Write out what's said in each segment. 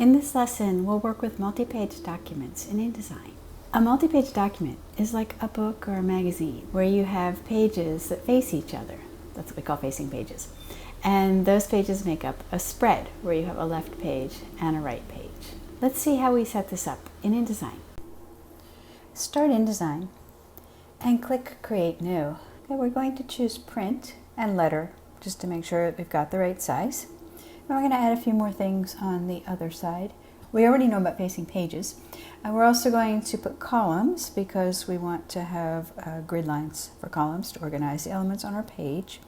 In this lesson, we'll work with multi-page documents in InDesign. A multi-page document is like a book or a magazine where you have pages that face each other. That's what we call facing pages. And those pages make up a spread where you have a left page and a right page. Let's see how we set this up in InDesign. Start InDesign and click Create New. Okay, we're going to choose Print and Letter just to make sure that we've got the right size. And we're going to add a few more things on the other side. We already know about facing pages. And we're also going to put columns because we want to have grid lines for columns to organize the elements on our page.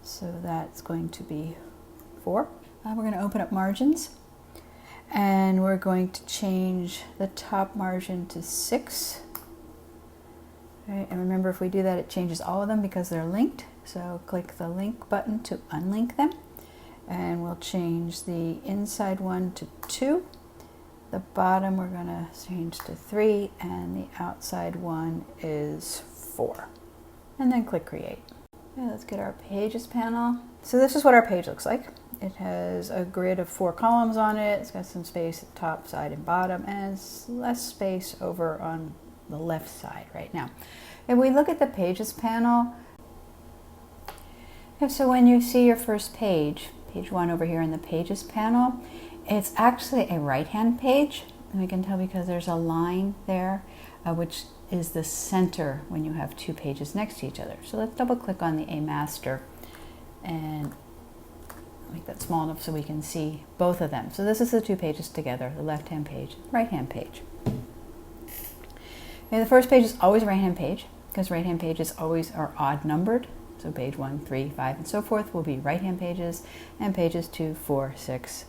So that's going to be 4. We're going to open up margins and we're going to change the top margin to 6. Okay, and remember, if we do that, it changes all of them because they're linked. So click the link button to unlink them. And we'll change the inside one to 2. The bottom we're going to change to 3, and the outside one is 4. And then click Create. Okay, let's get our Pages panel. So this is what our page looks like. It has a grid of 4 columns on it. It's got some space at top, side, and bottom, and less space over on the left side right now. If we look at the Pages panel, so when you see your first page, page 1 over here in the Pages panel, it's actually a right-hand page. And we can tell because there's a line there, which is the center when you have 2 pages next to each other. So let's double-click on the A Master and make that small enough so we can see both of them. So this is the 2 pages together, the left-hand page, right-hand page. Okay, the first page is always a right-hand page because right-hand pages always are odd numbered. So page 1, 3, 5, and so forth will be right-hand pages, and pages 2, 4, 6,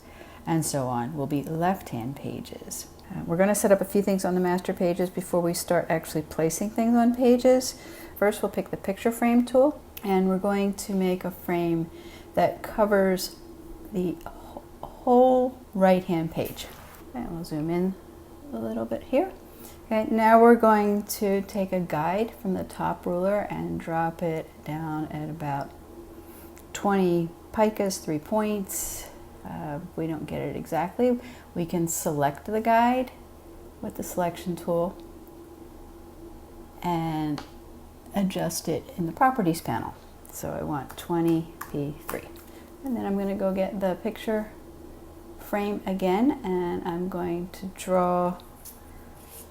and so on will be left-hand pages. We're going to set up a few things on the master pages before we start actually placing things on pages. First, we'll pick the Picture Frame tool, and we're going to make a frame that covers the whole right-hand page. And we'll zoom in a little bit here. Okay, now we're going to take a guide from the top ruler and drop it down at about 20 picas, 3 points. We don't get it exactly. We can select the guide with the selection tool and adjust it in the Properties panel. So I want 20p3. And then I'm going to go get the picture frame again, and I'm going to draw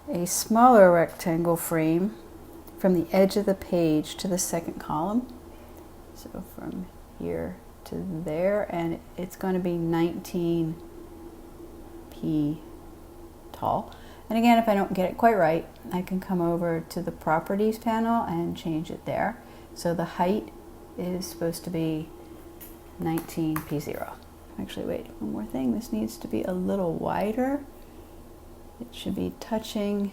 a smaller rectangle frame from the edge of the page to the second column. So from here to there, and it's going to be 19p tall. And again, if I don't get it quite right, I can come over to the Properties panel and change it there. So the height is supposed to be 19p0. Actually, wait, one more thing. This needs to be a little wider. It should be touching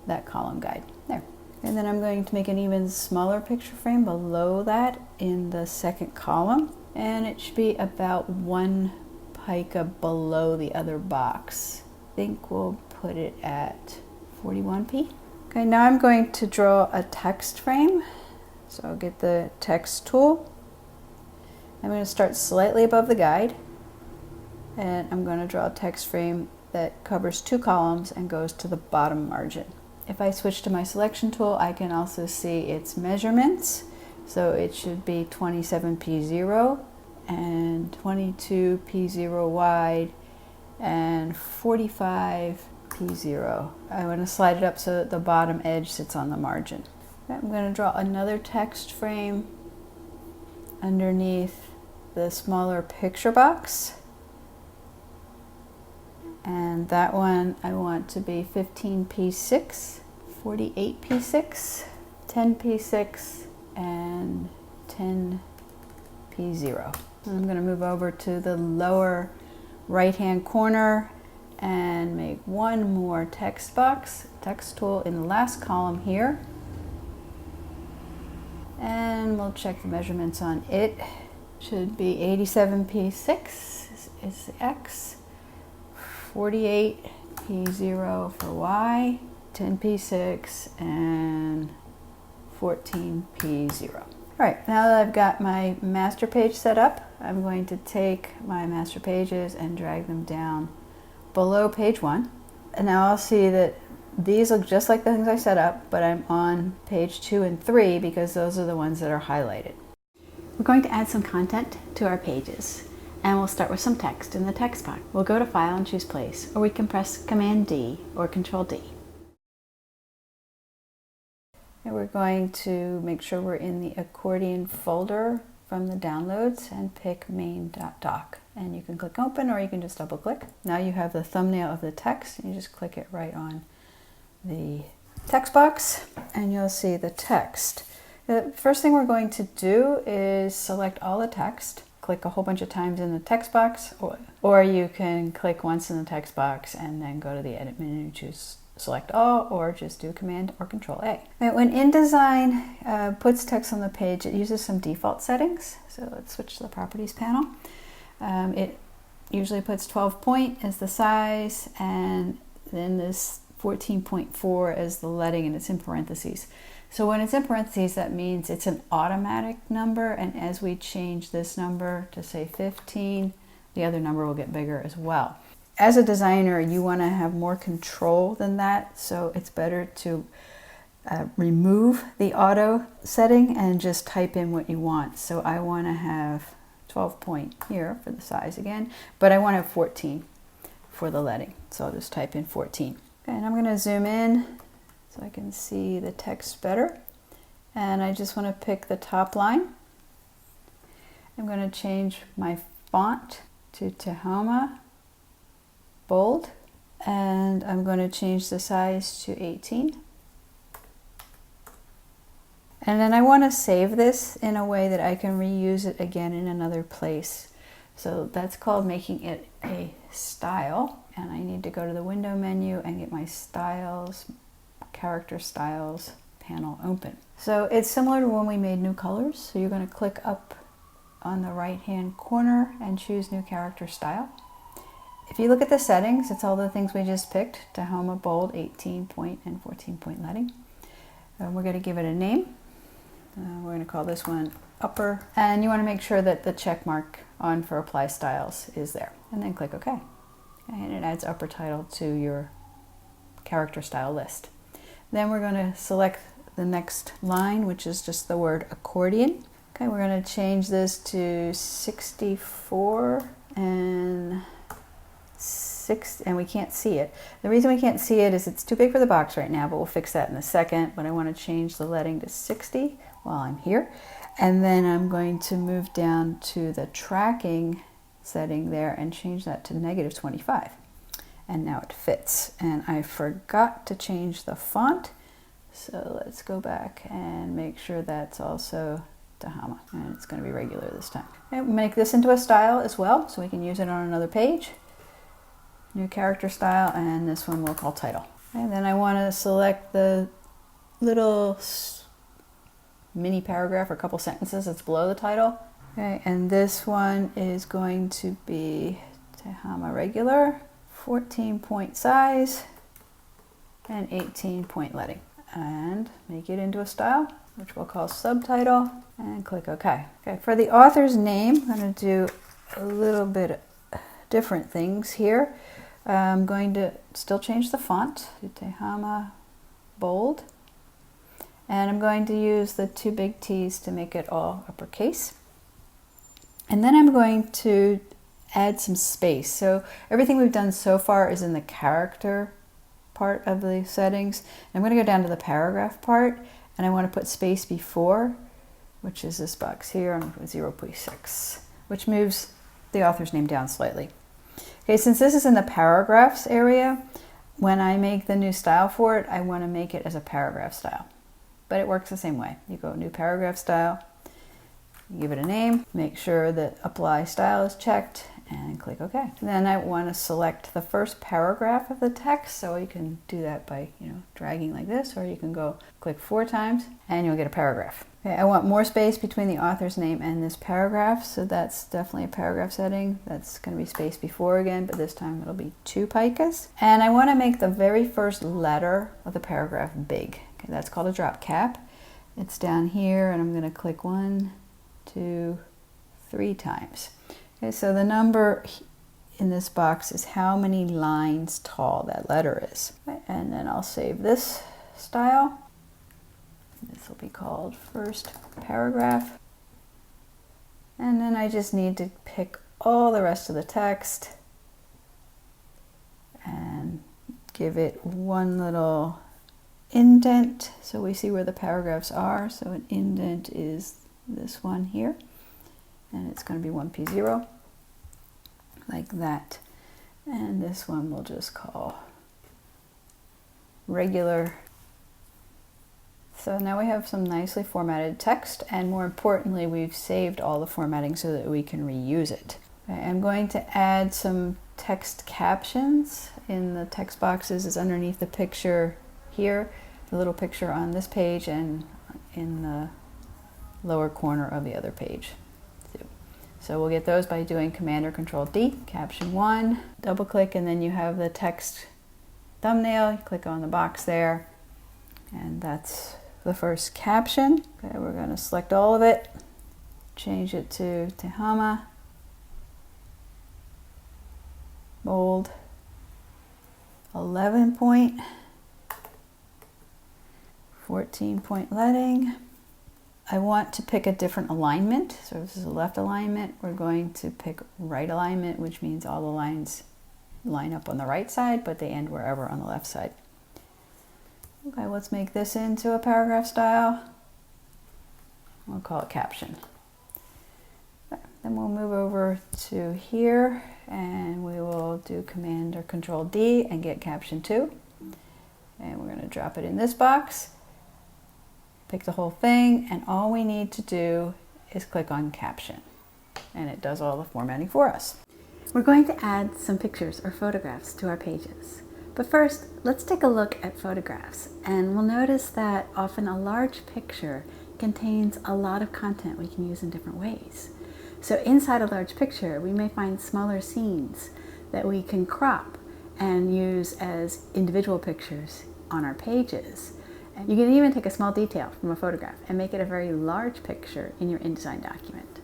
that column guide there. And then I'm going to make an even smaller picture frame below that in the second column. And it should be about 1 pica below the other box. I think we'll put it at 41p. Okay, now I'm going to draw a text frame. So I'll get the text tool. I'm going to start slightly above the guide. And I'm going to draw a text frame that covers 2 columns and goes to the bottom margin. If I switch to my selection tool, I can also see its measurements. So it should be 27p0 and 22p0 wide and 45p0. I want to slide it up so that the bottom edge sits on the margin. I'm going to draw another text frame underneath the smaller picture box. And that one I want to be 15p6, 48p6, 10p6, and 10p0. I'm going to move over to the lower right-hand corner and make one more text box, text tool in the last column here. And we'll check the measurements on it. Should be 87p6 is the X. 48p0 for Y, 10p6, and 14p0. All right, now that I've got my master page set up, I'm going to take my master pages and drag them down below page 1. And now I'll see that these look just like the things I set up, but I'm on page 2 and 3 because those are the ones that are highlighted. We're going to add some content to our pages, and we'll start with some text in the text box. We'll go to File and choose Place, or we can press Command D or Control D. And we're going to make sure we're in the accordion folder from the downloads and pick main.doc. And you can click open, or you can just double click. Now you have the thumbnail of the text, and you just click it right on the text box, and you'll see the text. The first thing we're going to do is select all the text. Click a whole bunch of times in the text box, or you can click once in the text box and then go to the edit menu and choose select all, or just do Command or Control A. Now, when InDesign puts text on the page, it uses some default settings. So let's switch to the Properties panel. It usually puts 12 point as the size, and then this 14.4 as the leading, and it's in parentheses. So when it's in parentheses, that means it's an automatic number, and as we change this number to say 15, the other number will get bigger as well. As a designer, you want to have more control than that, so it's better to remove the auto setting and just type in what you want. So I want to have 12 point here for the size again, but I want to have 14 for the leading, so I'll just type in 14. Okay, and I'm going to zoom in so I can see the text better, and I just want to pick the top line. I'm going to change my font to Tehama bold, and I'm going to change the size to 18. And then I want to save this in a way that I can reuse it again in another place. So that's called making it a style, and I need to go to the window menu and get my styles, character styles panel open. So it's similar to when we made new colors. So you're going to click up on the right hand corner and choose new character style. If you look at the settings, it's all the things we just picked: Tehama bold, 18 point and 14 point leading. We're going to give it a name. We're going to call this one upper, and you want to make sure that the check mark on for apply styles is there, and then click OK. And it adds upper title to your character style list. Then we're going to select the next line, which is just the word accordion. Okay, we're going to change this to 64 and 6, and we can't see it. The reason we can't see it is it's too big for the box right now, but we'll fix that in a second. But I want to change the leading to 60 while I'm here. And then I'm going to move down to the tracking setting there and change that to -25. And now it fits. And I forgot to change the font. So let's go back and make sure that's also Tehama. And it's going to be regular this time. And make this into a style as well, so we can use it on another page. New character style, and this one we'll call title. And then I want to select the little mini paragraph or a couple sentences that's below the title. Okay, and this one is going to be Tehama regular, 14 point size, and 18 point leading. And make it into a style, which we'll call subtitle, and click OK. Okay, for the author's name, I'm going to do a little bit of different things here. I'm going to still change the font to Tehama bold, and I'm going to use the 2 big T's to make it all uppercase. And then I'm going to add some space. So everything we've done so far is in the character part of the settings. I'm going to go down to the paragraph part, and I want to put space before, which is this box here. I'm going to put 0.6, which moves the author's name down slightly. Okay, since this is in the paragraphs area, when I make the new style for it, I want to make it as a paragraph style. But it works the same way. You go new paragraph style, you give it a name, make sure that apply style is checked, and click OK. Then I want to select the first paragraph of the text, so you can do that by dragging like this, or you can go click 4 times and you'll get a paragraph. Okay, I want more space between the author's name and this paragraph, so that's definitely a paragraph setting. That's going to be space before again, but this time it'll be 2 picas. And I want to make the very first letter of the paragraph big. Okay, that's called a drop cap. It's down here, and I'm going to click 1, 2, 3 times. Okay, so the number in this box is how many lines tall that letter is. Okay, and then I'll save this style. This will be called first paragraph. And then I just need to pick all the rest of the text and give it one little indent so we see where the paragraphs are. So an indent is this one here, and it's going to be 1P0, like that. And this one we'll just call regular. So now we have some nicely formatted text, and more importantly, we've saved all the formatting so that we can reuse it. Okay, I'm going to add some text captions in the text boxes. Is underneath the picture here, the little picture on this page, and in the lower corner of the other page. So we'll get those by doing Command or Control D, Caption 1, double click, and then you have the text thumbnail. You click on the box there, and that's the first caption. Okay, we're going to select all of it, change it to Tehama, bold, 11 point, 14 point leading. I want to pick a different alignment. So if this is a left alignment, we're going to pick right alignment, which means all the lines line up on the right side, but they end wherever on the left side. Okay, let's make this into a paragraph style. We'll call it caption. Okay, then we'll move over to here, and we will do Command or Control D and get caption 2. And we're going to drop it in this box. Pick the whole thing, and all we need to do is click on caption, and it does all the formatting for us. We're going to add some pictures or photographs to our pages. But first, let's take a look at photographs, and we'll notice that often a large picture contains a lot of content we can use in different ways. So inside a large picture, we may find smaller scenes that we can crop and use as individual pictures on our pages. You can even take a small detail from a photograph and make it a very large picture in your InDesign document.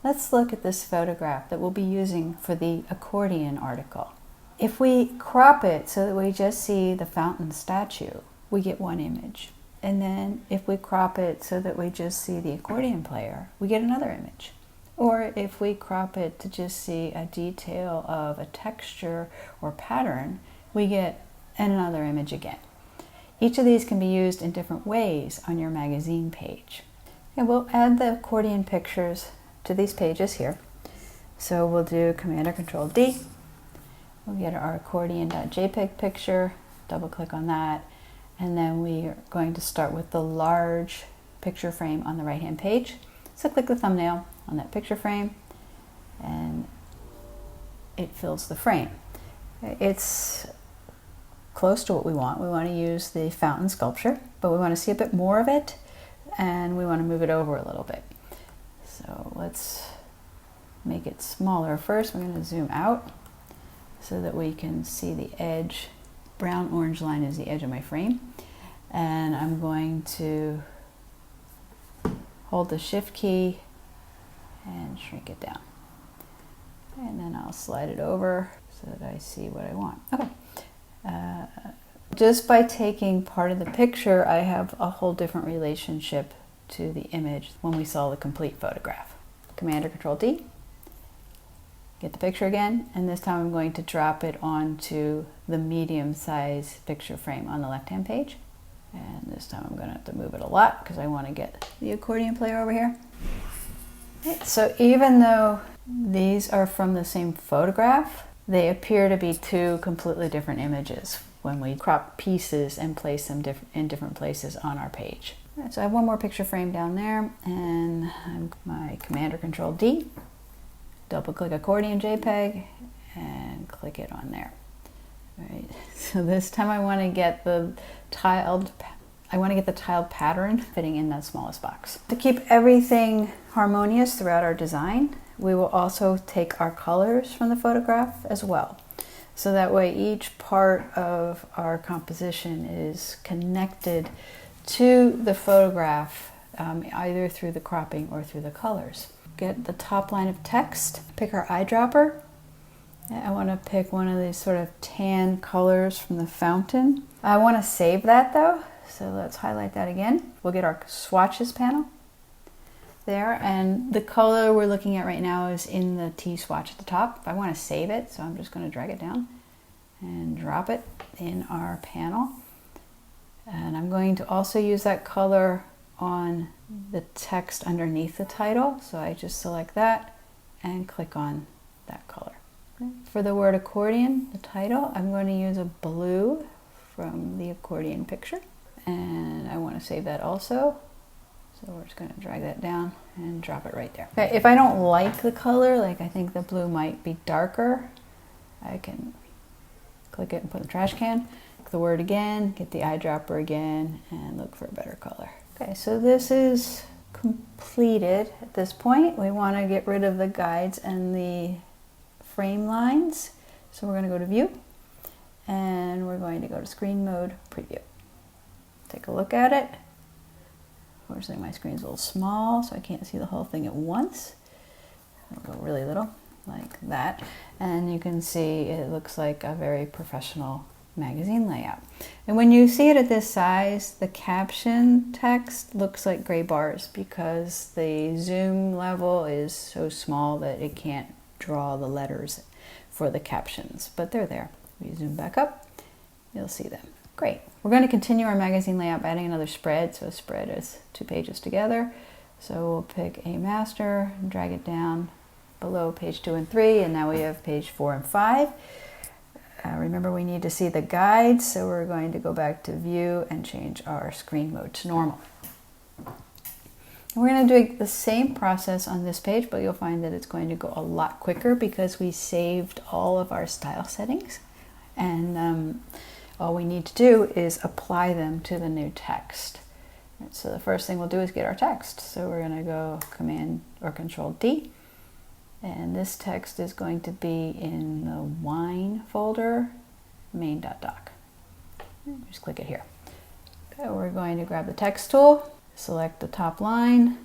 Let's look at this photograph that we'll be using for the accordion article. If we crop it so that we just see the fountain statue, we get one image. And then if we crop it so that we just see the accordion player, we get another image. Or if we crop it to just see a detail of a texture or pattern, we get another image again. Each of these can be used in different ways on your magazine page. And we'll add the accordion pictures to these pages here. So we'll do Command or Control D. We'll get our accordion.jpg picture, double click on that, and then we are going to start with the large picture frame on the right hand page. So click the thumbnail on that picture frame, and it fills the frame. It's close to what we want. We want to use the fountain sculpture, but we want to see a bit more of it, and we want to move it over a little bit. So let's make it smaller. First, we're going to zoom out so that we can see the edge. Brown orange line is the edge of my frame, and I'm going to hold the shift key and shrink it down, and then I'll slide it over so that I see what I want. Okay. Just by taking part of the picture, I have a whole different relationship to the image when we saw the complete photograph. Command or Control D, get the picture again, and this time I'm going to drop it onto the medium size picture frame on the left hand page. And this time I'm going to have to move it a lot because I want to get the accordion player over here. Okay, so even though these are from the same photograph, they appear to be two completely different images when we crop pieces and place them in different places on our page. Right, so I have one more picture frame down there, and my Command or Control D, double click accordion JPEG, and click it on there. All right, so this time I want to get the tiled pattern fitting in that smallest box. To keep everything harmonious throughout our design, we will also take our colors from the photograph as well. So that way each part of our composition is connected to the photograph, either through the cropping or through the colors. get the top line of text, pick our eyedropper. I want to pick one of these sort of tan colors from the fountain. I want to save that though, so let's highlight that again. We'll get our swatches panel there, and the color we're looking at right now is in the T swatch at the top. I want to save it, so I'm just going to drag it down and drop it in our panel. And I'm going to also use that color on the text underneath the title, so I just select that and click on that color. For the word accordion, the title, I'm going to use a blue from the accordion picture, and I want to save that also. So we're just going to drag that down and drop it right there. Okay, if I don't like the color, like I think the blue might be darker, I can click it and put in the trash can. Click the word again, get the eyedropper again, and look for a better color. Okay, so this is completed. At this point, we want to get rid of the guides and the frame lines. So we're going to go to View, and we're going to go to Screen Mode, Preview. Take a look at it. Unfortunately, my screen's a little small, so I can't see the whole thing at once. I'll go really little, like that. And you can see it looks like a very professional magazine layout. And when you see it at this size, the caption text looks like gray bars because the zoom level is so small that it can't draw the letters for the captions, but they're there. If you zoom back up, you'll see them. Great. We're going to continue our magazine layout by adding another spread. So a spread is 2 pages together. So we'll pick a master, drag it down below page 2 and 3, and now we have page 4 and 5. Remember, we need to see the guides, so we're going to go back to View and change our screen mode to normal. And we're going to do the same process on this page, but you'll find that it's going to go a lot quicker because we saved all of our style settings, and all we need to do is apply them to the new text. Right, so the first thing we'll do is get our text. So we're going to go Command or Control D, and this text is going to be in the wine folder, main.doc. Just click it here. Okay, we're going to grab the text tool, select the top line.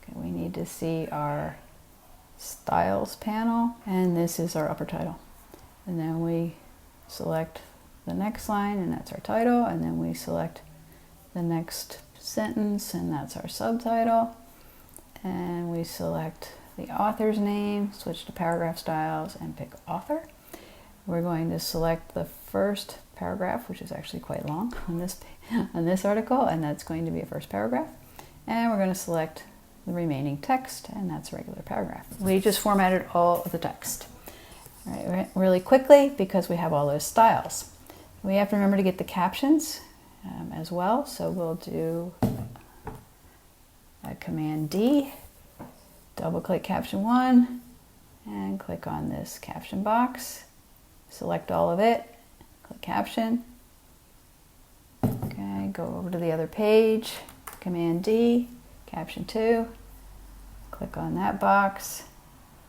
Okay, we need to see our styles panel, and this is our upper title. And then we select the next line, and that's our title, and then we select the next sentence, and that's our subtitle, and we select the author's name, switch to paragraph styles, and pick author. We're going to select the first paragraph, which is actually quite long on this article, and that's going to be a first paragraph, and we're going to select the remaining text, and that's a regular paragraph. We just formatted all of the text. All right, really quickly, because we have all those styles. We have to remember to get the captions as well, so we'll do a Command D, double click caption 1, and click on this caption box, select all of it, click caption. Okay, go over to the other page, Command D, caption 2, click on that box,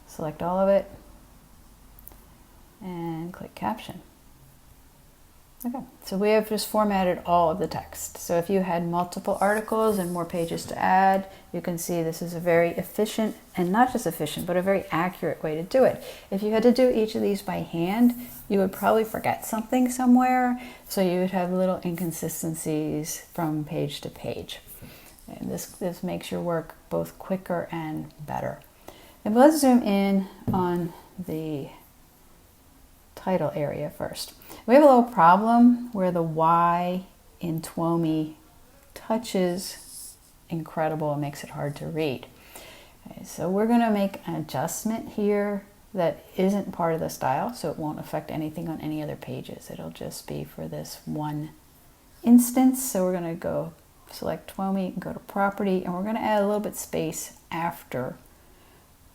select all of it, and click caption. Okay, so we have just formatted all of the text. So if you had multiple articles and more pages to add, you can see this is a very efficient, and not just efficient, but a very accurate way to do it. If you had to do each of these by hand, you would probably forget something somewhere, so you would have little inconsistencies from page to page. And this makes your work both quicker and better. And let's zoom in on the title area first. We have a little problem where the Y in TWOMY touches incredible and makes it hard to read. Okay, so we're going to make an adjustment here that isn't part of the style, so it won't affect anything on any other pages. It'll just be for this one instance. So we're going to go select TWOMY and go to Property, and we're going to add a little bit space after,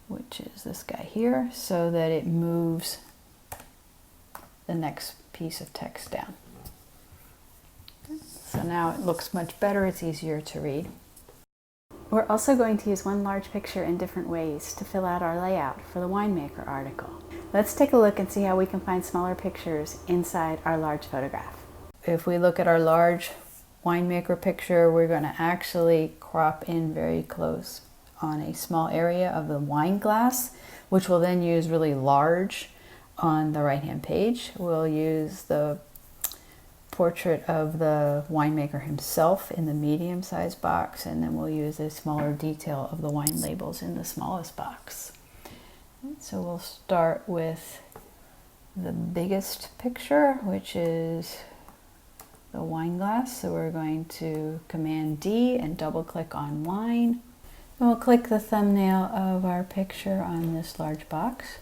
which is this guy here, so that it moves the next piece of text down. So now it looks much better, it's easier to read. We're also going to use one large picture in different ways to fill out our layout for the winemaker article. Let's take a look and see how we can find smaller pictures inside our large photograph. If we look at our large winemaker picture, we're going to actually crop in very close on a small area of the wine glass, which we'll then use really large on the right-hand page. We'll use the portrait of the winemaker himself in the medium-sized box, and then we'll use a smaller detail of the wine labels in the smallest box. So we'll start with the biggest picture, which is the wine glass. So we're going to Command D and double click on wine. And we'll click the thumbnail of our picture on this large box.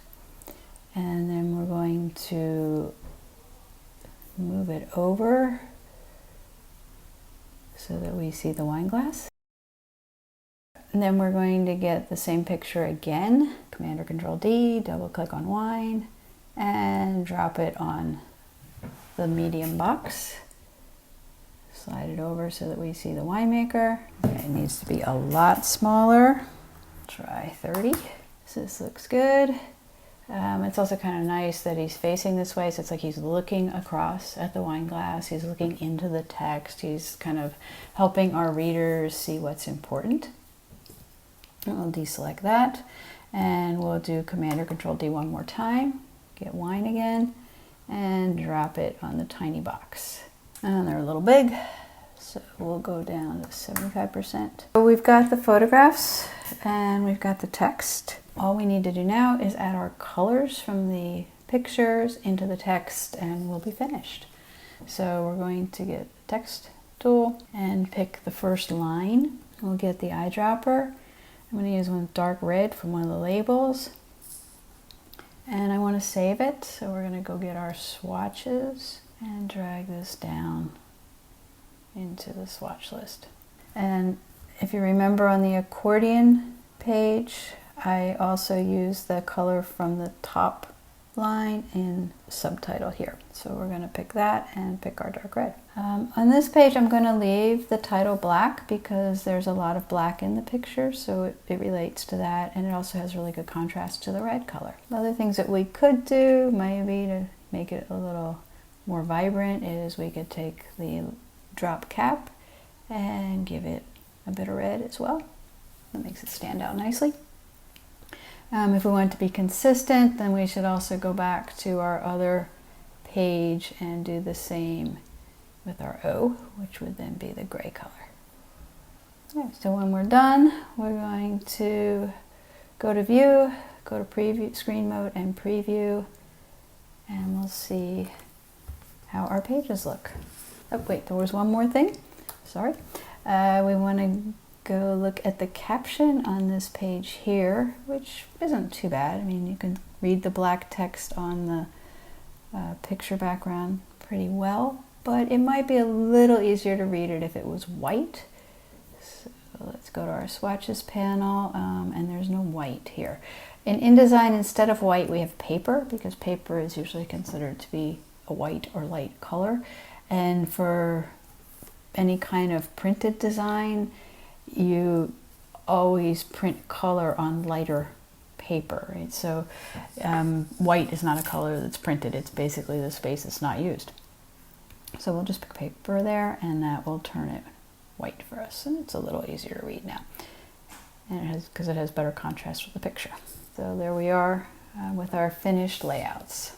And then we're going to move it over so that we see the wine glass. And then we're going to get the same picture again, Command or Control D, double click on wine, and drop it on the medium box. Slide it over so that we see the winemaker. It needs to be a lot smaller. Try 30. So this looks good. It's also kind of nice that he's facing this way, so it's like he's looking across at the wine glass. He's looking into the text. He's kind of helping our readers see what's important. And we'll deselect that, and we'll do Command or Control D one more time. Get wine again, and drop it on the tiny box. And they're a little big, so we'll go down to 75%. So we've got the photographs, and we've got the text. All we need to do now is add our colors from the pictures into the text, and we'll be finished. So we're going to get the text tool and pick the first line. We'll get the eyedropper. I'm going to use one with dark red from one of the labels. And I want to save it, so we're going to go get our swatches and drag this down into the swatch list. And if you remember on the accordion page, I also use the color from the top line in subtitle here. So we're going to pick that and pick our dark red. On this page I'm going to leave the title black because there's a lot of black in the picture, so it relates to that, and it also has really good contrast to the red color. Other things that we could do maybe to make it a little more vibrant is we could take the drop cap and give it a bit of red as well. That makes it stand out nicely. If we want to be consistent, then we should also go back to our other page and do the same with our O, which would then be the gray color. Okay, so when we're done, we're going to go to View, go to Preview, Screen Mode, and Preview, and we'll see how our pages look. Oh wait, there was one more thing. Sorry. We want to go look at the caption on this page here, which isn't too bad. I mean, you can read the black text on the picture background pretty well, but it might be a little easier to read it if it was white. So let's go to our swatches panel, and there's no white here. In InDesign, instead of white, we have paper, because paper is usually considered to be a white or light color. And for any kind of printed design, you always print color on lighter paper, right? So white is not a color that's printed. It's basically the space that's not used. So we'll just pick paper there, and that will turn it white for us. And it's a little easier to read now. And because it has better contrast with the picture. So there we are with our finished layouts.